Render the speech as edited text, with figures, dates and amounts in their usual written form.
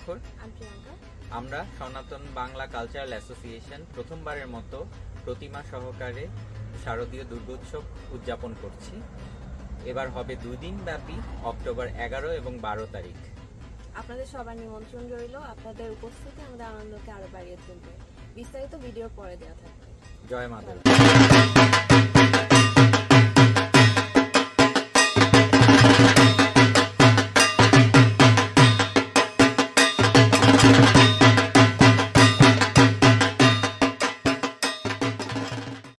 স্বাক্ষর। আমরা সনাতন বাংলা কালচারাল অ্যাসোসিয়েশন প্রথমবারের মতো প্রতিমা সহকারে শারদীয় দুর্গোৎসব উদযাপন করছি। এবার হবে 2 দিন ব্যাপী, অক্টোবর 11 এবং 12 তারিখ। আপনাদের সবার নিমন্ত্রণ রইল। আপনাদের উপস্থিতি আমাদের আনন্দকে আরো বাড়িয়ে তুলবে। বিস্তারিত ভিডিওর পরে দেওয়া থাকবে। জয় মা দুর্গা।